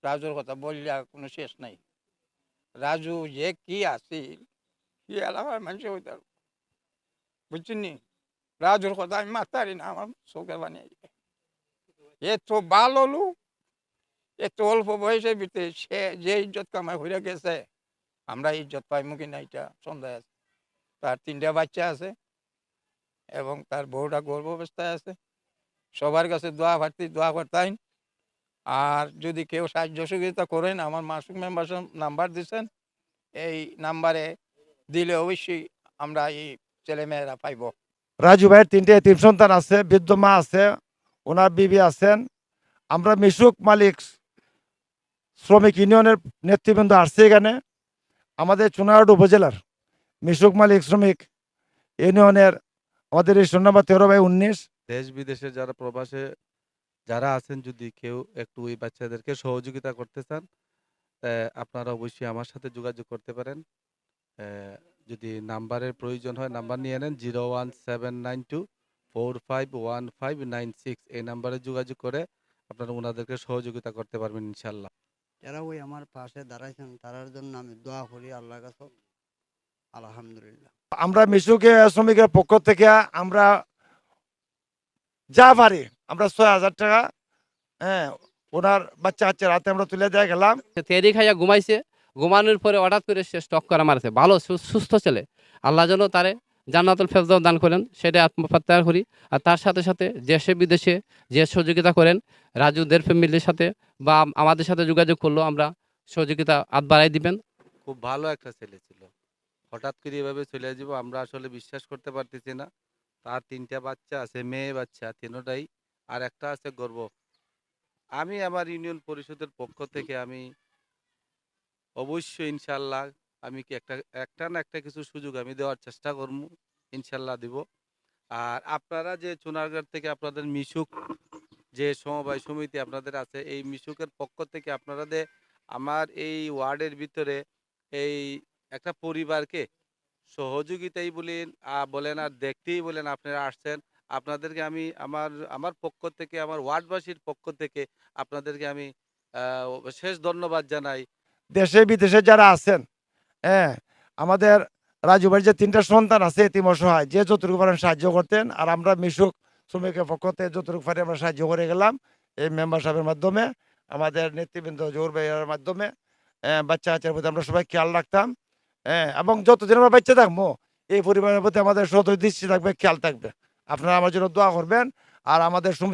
রাজুর কথা বললে কোনো শেষ নাই। রাজু যে কি আসিল কি এলাকার মানুষ হইতে বুঝছেন নি? রাজুর কথা আমি মাতারি না, আমার চোখে বানিয়ে এত ভালো লোক, এত অল্প বয়সের ভিতরে সে যে ইজ্জত কামাই হইয়া গেছে, আমরা ইজ্জত পাইমু কিনা এটা সন্দেহ আছে। তার 3টা বাচ্চা আছে এবং তার বউটা গর্ভাবস্থায় আছে। সবার কাছে দোয়া করতেন। আর যদি কেউ সাহায্য সহযোগিতা করেন, আমার মাসুক মেম্বার নাম্বার দিচ্ছেন, এই নাম্বারে দিলে অবশ্যই আমরা এই ছেলেমেয়েরা পাইব। রাজু ভাইয়ের 3টে এতিম সন্তান আছে, বৃদ্ধ মা আছে, ওনার বিবি আছেন। আমরা মিশুক মালিক শ্রমিক ইউনিয়নের নেতৃবৃন্দ আসছে এখানে, আমাদের চুনারহাট উপজেলার মিশুক মালিক শ্রমিক ইউনিয়নের আমাদের এই নম্বর 13/19। দেশ বিদেশে যারা প্রবাসে যারা আছেন, যদি কেউ একটু ওই বাচ্চাদেরকে সহযোগিতা করতে চান, আপনারা অবশ্যই আমার সাথে যোগাযোগ করতে পারেন। যদি নাম্বারের প্রয়োজন হয় নাম্বার নিয়ে নেন, 01792451596। এই নাম্বারে যোগাযোগ করে আপনারা ওনাদেরকে সহযোগিতা করতে পারবেন ইনশাল্লাহ। যারা ওই আমার পাশে দাঁড়াইছেন তারার জন্য আমি দোয়া করি আল্লাহর কাছে। আলহামদুলিল্লাহ। আমরা মিশুকে শ্রমিকের পক্ষ থেকে আমরা যা পারি আমরা 6,000 টাকা, হ্যাঁ, ওনার বাচ্চা কাচ্চার হাতে আমরা তুলে দিয়ে গেলাম। তেরি খাইয়া ঘুমাইছে, ঘুমানোর পরে হঠাৎ করে সে স্টক করে মারছে। ভালো সুস্থ ছেলে, আল্লাহ যেন তারে জান্নাতুল ফেরদাউস দান করেন, সেটা আত্মপ্রত্যাহার করি। আর তার সাথে সাথে দেশে বিদেশে যে সহযোগিতা করেন, রাজুদের ফ্যামিলির সাথে বা আমাদের সাথে যোগাযোগ করলো, আমরা সহযোগিতা হাত বাড়াই দিবেন। খুব ভালো একটা ছেলে ছিল, হঠাৎ করে এভাবে চলে যাব আমরা আসলে বিশ্বাস করতে পারতেছি না। তার 3টা বাচ্চা আছে, মেয়ে বাচ্চা 3টাই, আর একটা আছে গর্ভ। আমি আমার ইউনিয়ন পরিষদের পক্ষ থেকে আমি অবশ্যই ইনশাল্লাহ আমি কি একটা না একটা কিছু সুযোগ আমি দেওয়ার চেষ্টা করব, ইনশাল্লাহ দিব। আর আপনারা যে চুনারগড় থেকে আপনাদের মিশুক যে সমবায় সমিতি আপনাদের আছে, এই মিশুকের পক্ষ থেকে আপনাদের আমার এই ওয়ার্ডের ভিতরে এই একটা পরিবারকে সহযোগিতাই বলেন আর দেখতেই বলেন আপনারা আসছেন, আপনাদেরকে আমি আমার পক্ষ থেকে, আমার ওয়ার্ডবাসীর পক্ষ থেকে আপনাদেরকে আমি শেষ ধন্যবাদ জানাই। দেশে বিদেশে যারা আছেন, হ্যাঁ, আমাদের রাজু ভাইয়ের যে 3টা সন্তান আছে এতিম অসহায়, যে যতটুকু পারেন সাহায্য করতেন। আর আমরা মিশুক শ্রমিকের পক্ষ থেকে যতটুকু পারি আমরা সাহায্য করে গেলাম এই মেম্বার সাহেবের মাধ্যমে, আমাদের নেতৃবৃন্দ জোর ভাইয়ের মাধ্যমে। বাচ্চা কাচ্চার প্রতি আমরা সবাই খেয়াল রাখতাম, হ্যাঁ, এবং যতদিন আমরা বাচ্চা থাকবো এই পরিবারের প্রতি আমাদের সদয় দৃষ্টি থাকবে, খেয়াল থাকবে। আপনারা আমার জন্য দোয়া করবেন। আর আমাদের